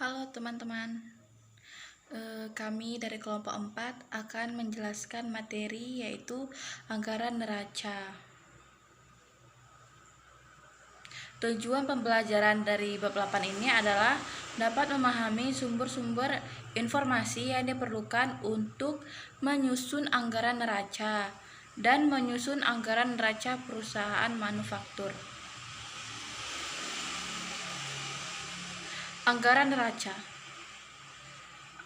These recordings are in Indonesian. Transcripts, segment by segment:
Halo teman-teman, kami dari kelompok 4 akan menjelaskan materi yaitu anggaran neraca. Tujuan pembelajaran dari bab 8 ini adalah dapat memahami sumber-sumber informasi yang diperlukan untuk menyusun anggaran neraca dan menyusun anggaran neraca perusahaan manufaktur. Anggaran neraca.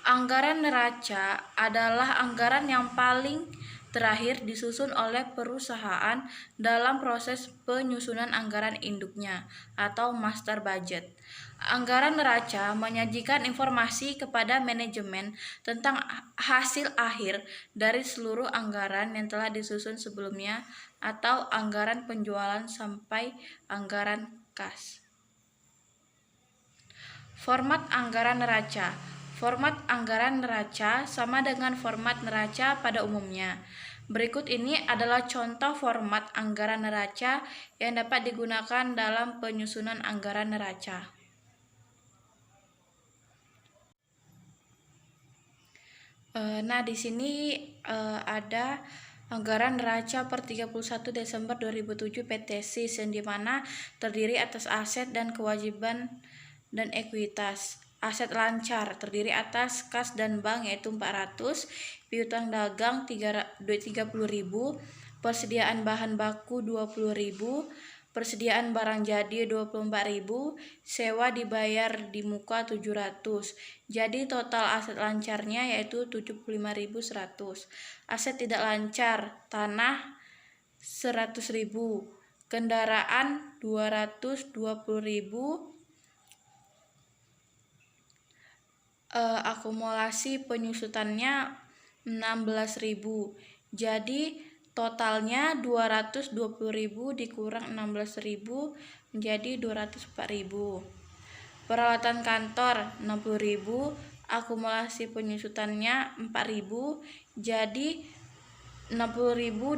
Anggaran neraca adalah anggaran yang paling terakhir disusun oleh perusahaan dalam proses penyusunan anggaran induknya atau master budget. Anggaran neraca menyajikan informasi kepada manajemen tentang hasil akhir dari seluruh anggaran yang telah disusun sebelumnya atau anggaran penjualan sampai anggaran kas. Format anggaran neraca. Format anggaran neraca sama dengan format neraca pada umumnya. Berikut ini adalah contoh format anggaran neraca yang dapat digunakan dalam penyusunan anggaran neraca. Nah, di sini ada anggaran neraca per 31 Desember 2007 PT SIS yang dimana terdiri atas aset dan kewajiban dan ekuitas. Aset lancar terdiri atas kas dan bank yaitu 400, piutang dagang 30.000, persediaan bahan baku 20.000, persediaan barang jadi 24.000, sewa dibayar di muka 700. Jadi total aset lancarnya yaitu 75.100. Aset tidak lancar tanah 100.000, kendaraan 220.000, akumulasi penyusutannya 16.000. Jadi totalnya 220.000 dikurang 16.000 menjadi 204.000. Peralatan kantor 60.000, akumulasi penyusutannya 4.000. Jadi 60.000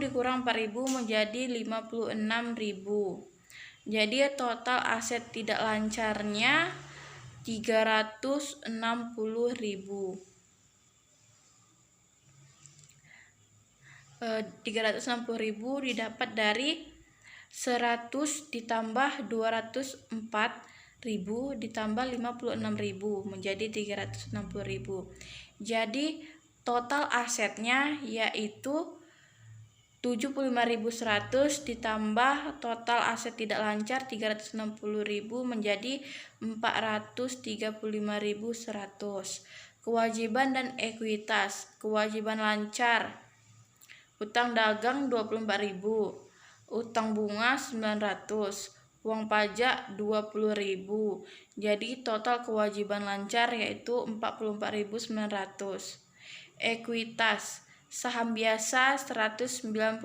dikurang 4.000 menjadi 56.000. Jadi total aset tidak lancarnya 360.000. 360.000 didapat dari 100 ditambah 204.000 ditambah 56.000 menjadi 360.000. Jadi total asetnya yaitu 75.100 ditambah total aset tidak lancar 360.000 menjadi 435.100. Kewajiban dan ekuitas. Kewajiban lancar, utang dagang 24.000, utang bunga 900, uang pajak 20.000. Jadi total kewajiban lancar yaitu 44.900. Ekuitas. Saham biasa 198.000,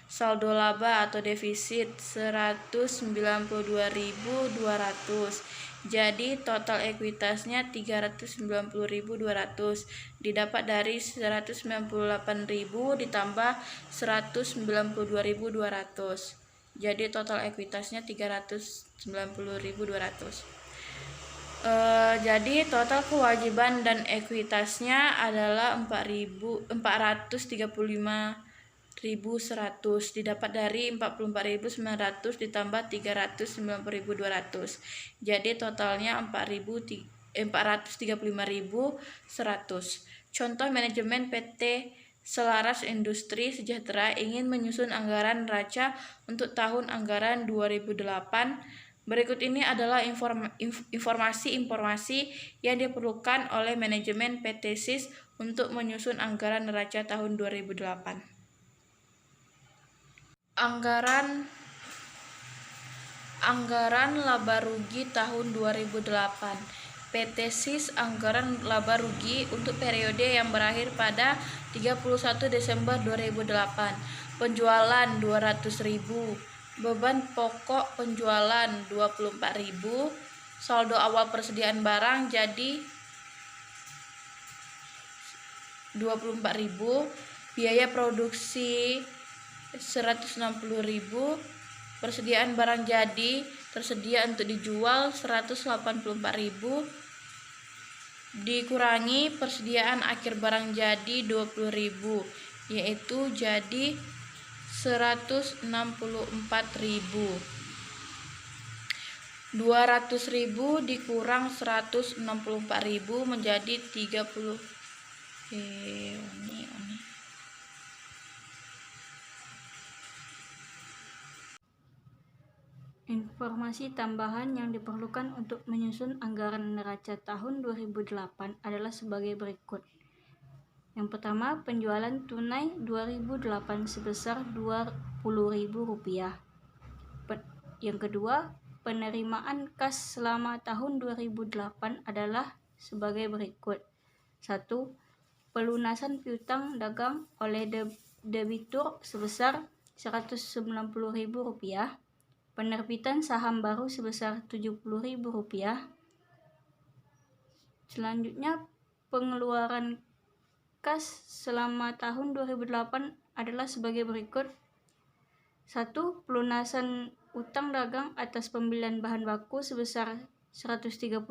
saldo laba atau defisit 192.200. Jadi total ekuitasnya 390.200 didapat dari 198.000 ditambah 192.200. Jadi total ekuitasnya 390.200. Jadi total kewajiban dan ekuitasnya adalah 435.100 didapat dari 44.900 ditambah 390.200. Jadi totalnya 435.100. Contoh manajemen PT Selaras Industri Sejahtera ingin menyusun anggaran neraca untuk tahun anggaran 2008. Berikut ini adalah informasi-informasi yang diperlukan oleh manajemen PT SIS untuk menyusun anggaran neraca tahun 2008. Anggaran laba rugi tahun 2008. PT SIS anggaran laba rugi untuk periode yang berakhir pada 31 Desember 2008. Penjualan 200.000. Beban pokok penjualan 24.000, saldo awal persediaan barang jadi 24.000, biaya produksi 160.000, persediaan barang jadi tersedia untuk dijual 184.000, dikurangi persediaan akhir barang jadi 20.000, yaitu jadi 164.000. 200.000 dikurang 164.000 menjadi 30. Informasi tambahan yang diperlukan untuk menyusun anggaran neraca tahun 2008 adalah sebagai berikut. Yang pertama, penjualan tunai 2008 sebesar Rp20.000. Yang kedua, penerimaan kas selama tahun 2008 adalah sebagai berikut. 1. Pelunasan piutang dagang oleh debitur sebesar Rp190.000. Penerbitan saham baru sebesar Rp70.000. Selanjutnya, pengeluaran kas selama tahun 2008 adalah sebagai berikut. 1. Pelunasan utang dagang atas pembelian bahan baku sebesar Rp136.000.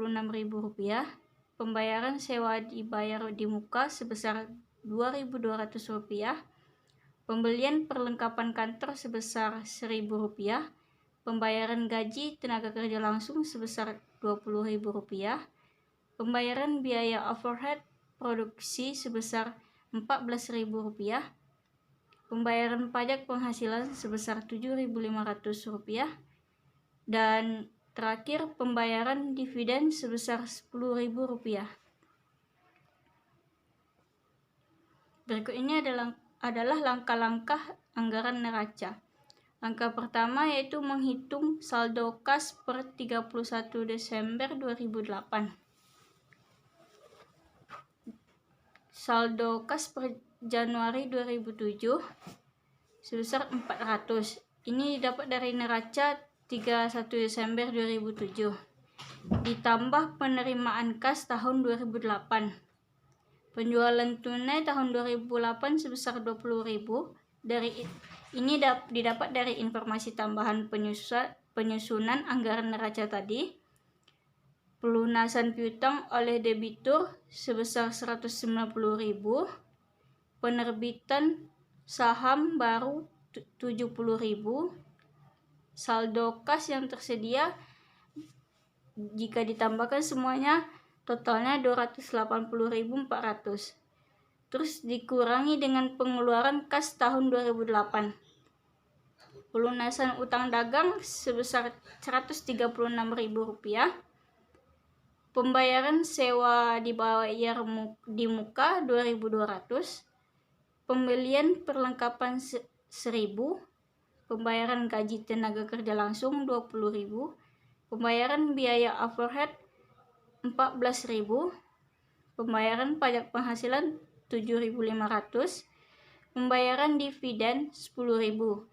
Pembayaran sewa dibayar di muka sebesar Rp2.200. Pembelian perlengkapan kantor sebesar Rp1.000. Pembayaran gaji tenaga kerja langsung sebesar Rp20.000. Pembayaran biaya overhead produksi sebesar Rp14.000. Pembayaran pajak penghasilan sebesar Rp7.500. Dan terakhir, pembayaran dividen sebesar Rp10.000. Berikut ini adalah langkah-langkah anggaran neraca. Langkah pertama yaitu menghitung saldo kas per 31 Desember 2008. Saldo kas per Januari 2007 sebesar 400. Ini didapat dari neraca 31 Desember 2007. Ditambah penerimaan kas tahun 2008. Penjualan tunai tahun 2008 sebesar 20.000. Ini didapat dari informasi tambahan penyusunan anggaran neraca tadi. Pelunasan piutang oleh debitur sebesar 190.000. Penerbitan saham baru 70.000. Saldo kas yang tersedia jika ditambahkan semuanya totalnya 280.400. Terus dikurangi dengan pengeluaran kas tahun 2008. Pelunasan utang dagang sebesar Rp136.000. Pembayaran sewa dibayar di muka 2.200. Pembelian perlengkapan 1.000. Pembayaran gaji tenaga kerja langsung 20.000. Pembayaran biaya overhead 14.000. Pembayaran pajak penghasilan 7.500. Pembayaran dividen 10.000.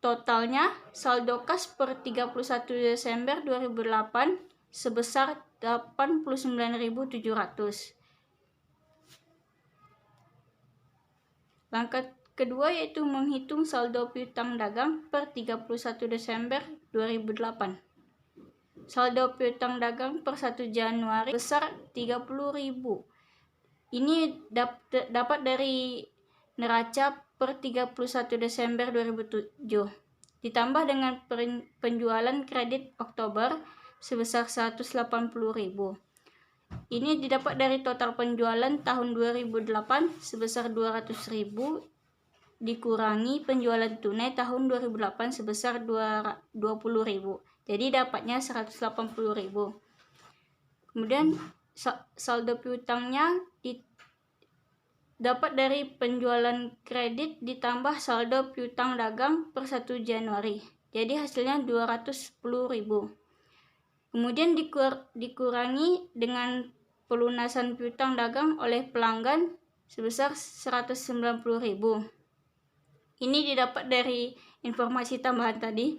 Totalnya saldo kas per 31 Desember 2008 sebesar 89.700. Langkah kedua yaitu menghitung saldo piutang dagang per 31 Desember 2008. Saldo piutang dagang per 1 Januari besar 30.000. Ini dapat dari neraca per 31 Desember 2007. Ditambah dengan penjualan kredit Oktober sebesar 180.000. Ini didapat dari total penjualan tahun 2008 sebesar 200.000 dikurangi penjualan tunai tahun 2008 sebesar 20.000. Jadi dapatnya 180.000. Kemudian saldo piutangnya dapat dari penjualan kredit ditambah saldo piutang dagang per 1 Januari. Jadi hasilnya 210.000. Kemudian dikurangi dengan pelunasan piutang dagang oleh pelanggan sebesar 190.000. Ini didapat dari informasi tambahan tadi.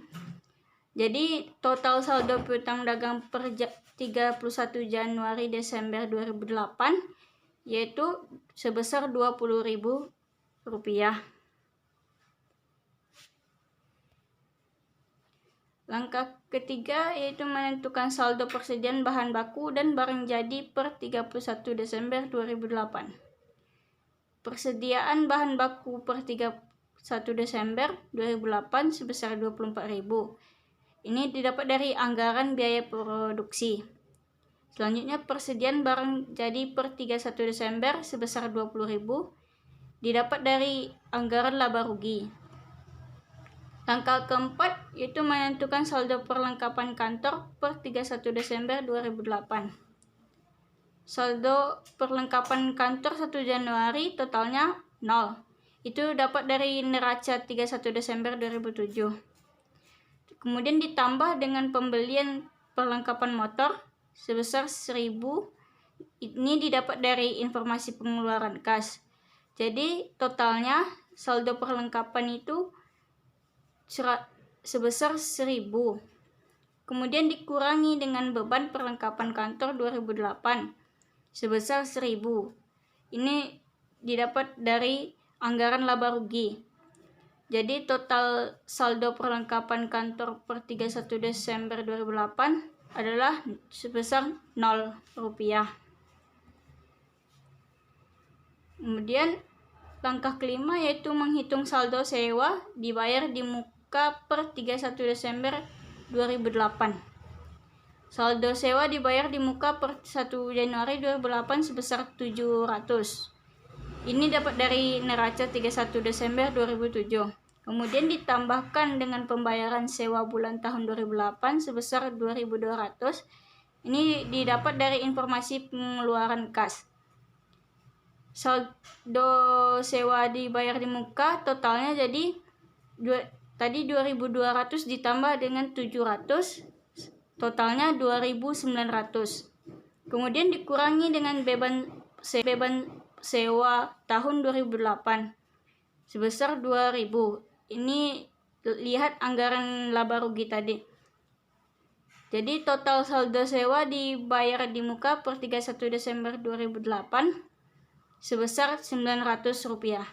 Jadi total saldo piutang dagang per 31 Januari Desember 2008 yaitu sebesar Rp20.000. Langkah ketiga yaitu menentukan saldo persediaan bahan baku dan barang jadi per 31 Desember 2008. Persediaan bahan baku per 31 Desember 2008 sebesar 24.000. Ini didapat dari anggaran biaya produksi. Selanjutnya persediaan barang jadi per 31 Desember sebesar 20.000 didapat dari anggaran laba rugi. Langkah keempat yaitu menentukan saldo perlengkapan kantor per 31 Desember 2008. Saldo perlengkapan kantor 1 Januari totalnya 0. Itu dapat dari neraca 31 Desember 2007. Kemudian ditambah dengan pembelian perlengkapan motor sebesar 1.000. Ini didapat dari informasi pengeluaran kas. Jadi totalnya saldo perlengkapan itu sebesar 1.000. Kemudian dikurangi dengan beban perlengkapan kantor 2008 sebesar 1.000. Ini didapat dari anggaran laba rugi. Jadi total saldo perlengkapan kantor per 31 Desember 2008 adalah sebesar 0 rupiah. Kemudian langkah kelima yaitu menghitung saldo sewa dibayar di muka per 31 Desember 2008. Saldo sewa dibayar di muka per 1 Januari 2008 sebesar 700. Ini dapat dari neraca 31 Desember 2007. Kemudian ditambahkan dengan pembayaran sewa bulan tahun 2008 sebesar 2.200. Ini didapat dari informasi pengeluaran kas. Saldo sewa dibayar di muka totalnya jadi tadi 2.200 ditambah dengan 700, totalnya 2.900. Kemudian dikurangi dengan beban sewa tahun 2008 sebesar 2.000. Ini lihat anggaran laba rugi tadi. Jadi total saldo sewa dibayar di muka per 31 Desember 2008 sebesar 900 rupiah.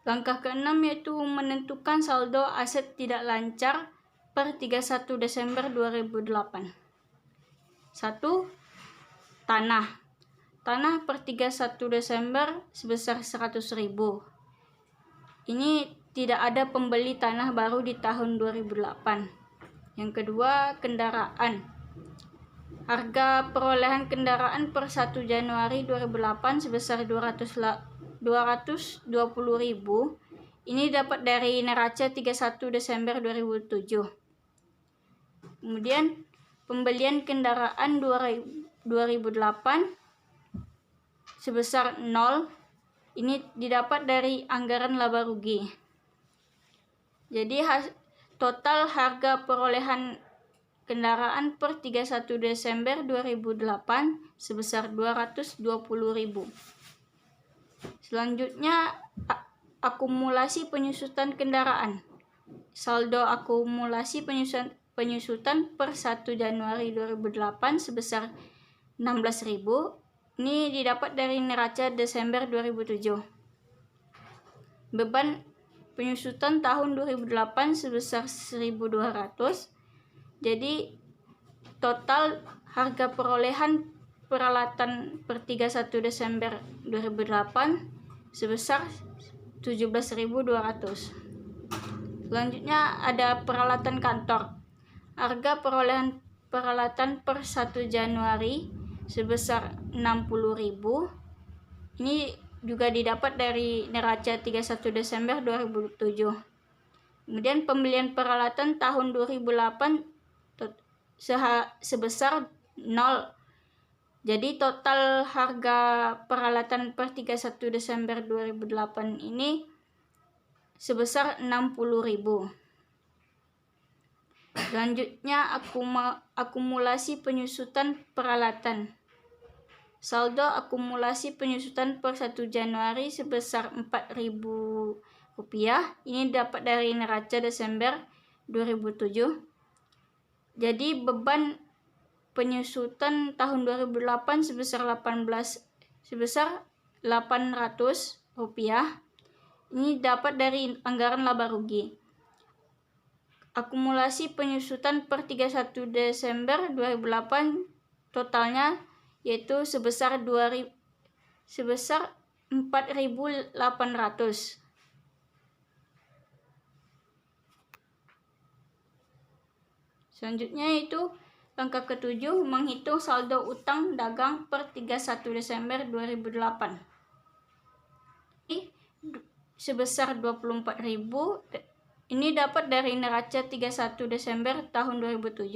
Langkah keenam yaitu menentukan saldo aset tidak lancar per 31 Desember 2008. 1. Tanah. Tanah per 31 Desember sebesar 100.000. Ini tidak ada pembeli tanah baru di tahun 2008. Yang kedua, kendaraan. Harga perolehan kendaraan per 1 Januari 2008 sebesar 220.000. Ini dapat dari neraca 31 Desember 2007. Kemudian pembelian kendaraan 2008 sebesar 0. Ini didapat dari anggaran laba rugi. Jadi total harga perolehan kendaraan per 31 Desember 2008 sebesar 220.000. Selanjutnya akumulasi penyusutan kendaraan. Saldo akumulasi penyusutan per 1 Januari 2008 sebesar 16.000. Ini didapat dari neraca Desember 2007. Beban penyusutan tahun 2008 sebesar 1.200. Jadi total harga perolehan peralatan per 31 Desember 2008 sebesar 17.200. Selanjutnya ada peralatan kantor. Harga perolehan peralatan per 1 Januari sebesar 60.000. Ini juga didapat dari neraca 31 Desember 2007. Kemudian pembelian peralatan tahun 2008 sebesar 0. Jadi total harga peralatan per 31 Desember 2008 ini sebesar 60.000. Selanjutnya akumulasi penyusutan peralatan. Saldo akumulasi penyusutan per 1 Januari sebesar 4.000 rupiah. Ini dapat dari neraca Desember 2007. Jadi beban penyusutan tahun 2008 sebesar 800 rupiah. Ini dapat dari anggaran laba rugi. Akumulasi penyusutan per 31 Desember 2008 totalnya yaitu sebesar 4.800. Selanjutnya yaitu langkah ketujuh, menghitung saldo utang dagang per 31 Desember 2008. Sebesar 24.000. Ini dapat dari neraca 31 Desember tahun 2007.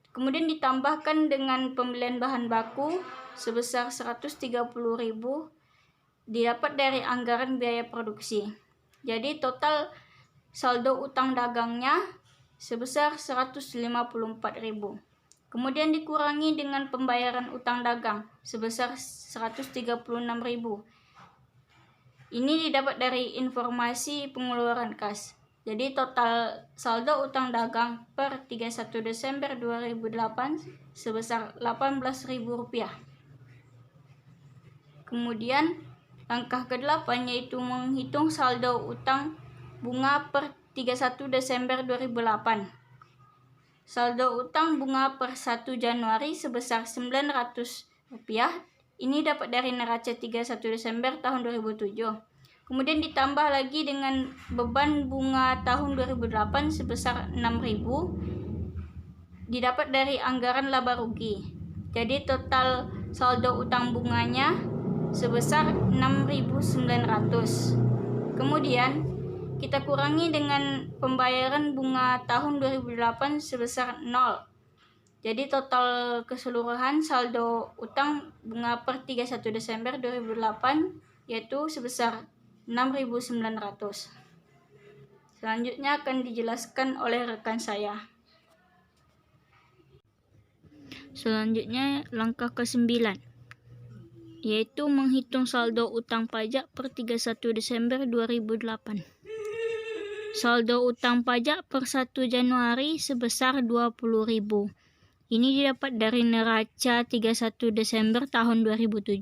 Kemudian ditambahkan dengan pembelian bahan baku sebesar 130.000 didapat dari anggaran biaya produksi. Jadi total saldo utang dagangnya sebesar 154.000. Kemudian dikurangi dengan pembayaran utang dagang sebesar 136.000. Ini didapat dari informasi pengeluaran kas. Jadi total saldo utang dagang per 31 Desember 2008 sebesar Rp18.000. Kemudian langkah ke-8 yaitu menghitung saldo utang bunga per 31 Desember 2008. Saldo utang bunga per 1 Januari sebesar Rp900. Ini dapat dari neraca 31 Desember tahun 2007. Kemudian ditambah lagi dengan beban bunga tahun 2008 sebesar Rp6.000 didapat dari anggaran laba rugi. Jadi total saldo utang bunganya sebesar Rp6.900. Kemudian kita kurangi dengan pembayaran bunga tahun 2008 sebesar 0. Jadi total keseluruhan saldo utang bunga per 31 Desember 2008 yaitu sebesar Rp6.900. Selanjutnya akan dijelaskan oleh rekan saya. Selanjutnya langkah ke-9 yaitu menghitung saldo utang pajak per 31 Desember 2008. Saldo utang pajak per 1 Januari sebesar Rp20.000. Ini didapat dari neraca 31 Desember tahun 2007.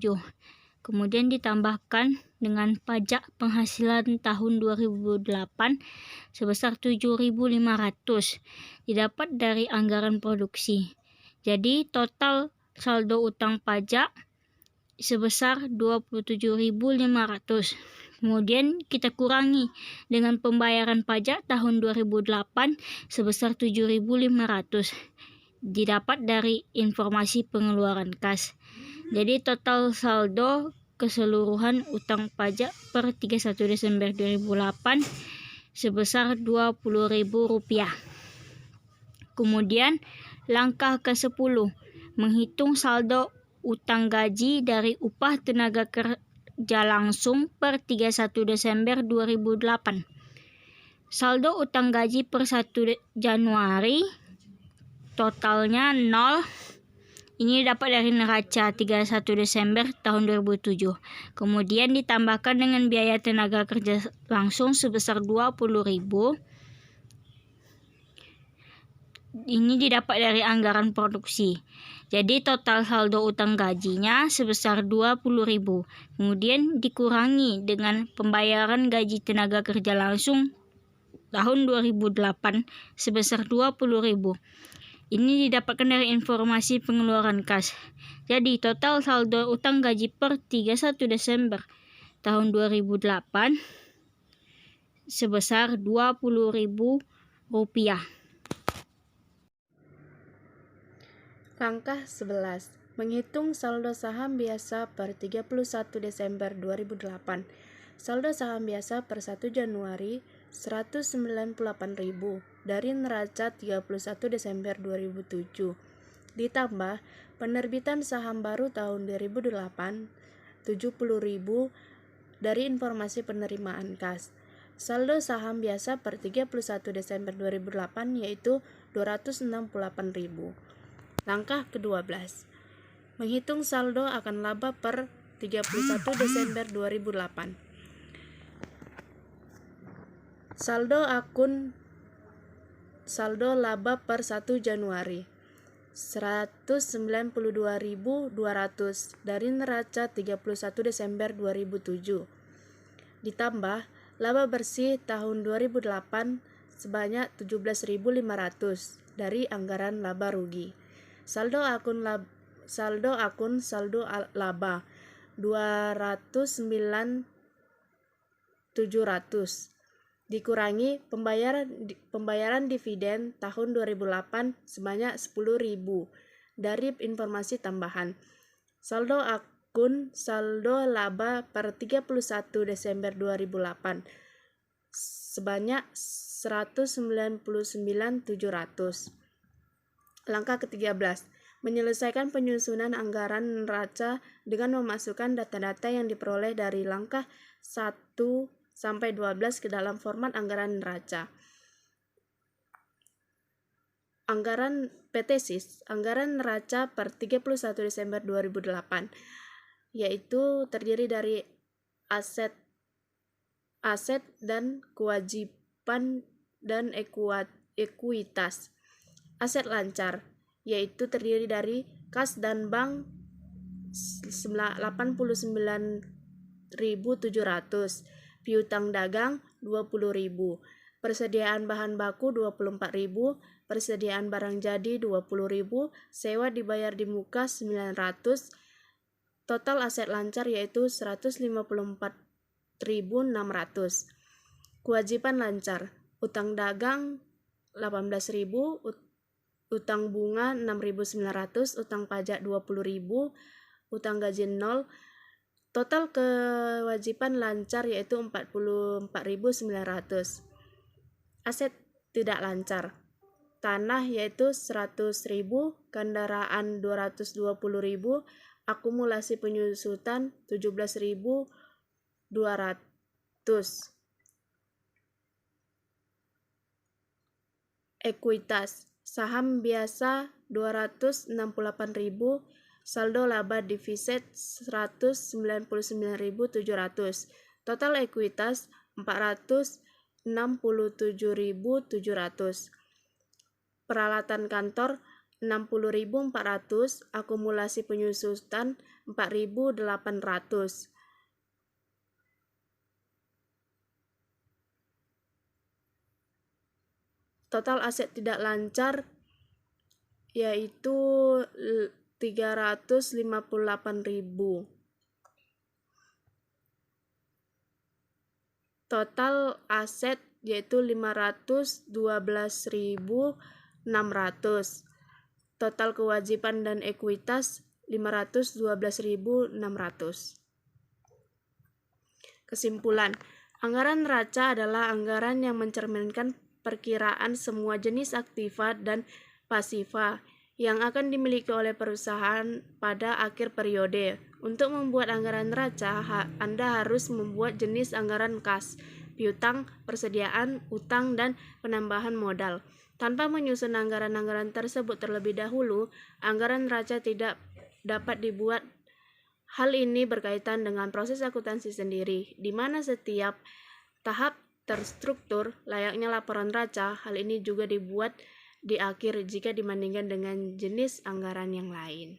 Kemudian ditambahkan dengan pajak penghasilan tahun 2008 sebesar Rp7.500 didapat dari anggaran produksi. Jadi total saldo utang pajak sebesar Rp27.500. Kemudian kita kurangi dengan pembayaran pajak tahun 2008 sebesar Rp7.500 didapat dari informasi pengeluaran kas. Jadi total saldo keseluruhan utang pajak per 31 Desember 2008 sebesar Rp20.000. Kemudian langkah ke-10 menghitung saldo utang gaji dari upah tenaga kerja langsung per 31 Desember 2008. Saldo utang gaji per 1 Januari totalnya 0. Ini dapat dari neraca 31 Desember tahun 2007. Kemudian ditambahkan dengan biaya tenaga kerja langsung sebesar Rp20.000. Ini didapat dari anggaran produksi. Jadi total saldo utang gajinya sebesar Rp20.000. Kemudian dikurangi dengan pembayaran gaji tenaga kerja langsung tahun 2008 sebesar Rp20.000. Ini didapatkan dari informasi pengeluaran kas. Jadi total saldo utang gaji per 31 Desember tahun 2008 sebesar Rp20.000. Langkah 11. Menghitung saldo saham biasa per 31 Desember 2008. Saldo saham biasa per 1 Januari Rp198.000 dari neraca 31 Desember 2007. Ditambah penerbitan saham baru tahun 2008 Rp70.000 dari informasi penerimaan kas. Saldo saham biasa per 31 Desember 2008 yaitu Rp268.000. Langkah ke-12. Menghitung saldo akan laba per 31 Desember 2008. Saldo laba per 1 Januari Rp192.200 dari neraca 31 Desember 2007. Ditambah Laba bersih tahun 2008 sebanyak 17.500 dari anggaran laba rugi. Saldo laba 209.700 dikurangi pembayaran dividen tahun 2008 sebanyak 10.000 dari informasi tambahan. Saldo laba per 31 Desember 2008 sebanyak 199.700. Langkah ke-13, menyelesaikan penyusunan anggaran neraca dengan memasukkan data-data yang diperoleh dari langkah 1 sampai 12 ke dalam format anggaran neraca. Anggaran PT SIS, anggaran neraca per 31 Desember 2008, yaitu terdiri dari aset dan kewajiban dan ekuitas. Aset lancar, yaitu terdiri dari kas dan bank 89.700, piutang dagang 20.000, persediaan bahan baku 24.000, persediaan barang jadi 20.000, sewa dibayar di muka 900, total aset lancar yaitu 154.600. Kewajiban lancar, utang dagang 18.000, utang bunga 6.900, utang pajak 20.000, utang gaji 0. Total kewajiban lancar yaitu 44.900. Aset tidak lancar, tanah yaitu 100.000, kendaraan 220.000, akumulasi penyusutan 17.200. Ekuitas, saham biasa 268.000, saldo laba diviset 199.700. Total ekuitas 467.700. Peralatan kantor 60.400, akumulasi penyusutan 4.800. Total aset tidak lancar yaitu 358.000. Total aset yaitu 512.600. Total kewajiban dan ekuitas 512.600. Kesimpulan, anggaran neraca adalah anggaran yang mencerminkan perkiraan semua jenis aktiva dan pasiva yang akan dimiliki oleh perusahaan pada akhir periode. Untuk membuat anggaran neraca, Anda harus membuat jenis anggaran kas, piutang, persediaan, utang, dan penambahan modal. Tanpa menyusun anggaran-anggaran tersebut terlebih dahulu, anggaran neraca tidak dapat dibuat. Hal ini berkaitan dengan proses akuntansi sendiri, di mana setiap tahap terstruktur layaknya laporan neraca. Hal ini juga dibuat di akhir jika dibandingkan dengan jenis anggaran yang lain.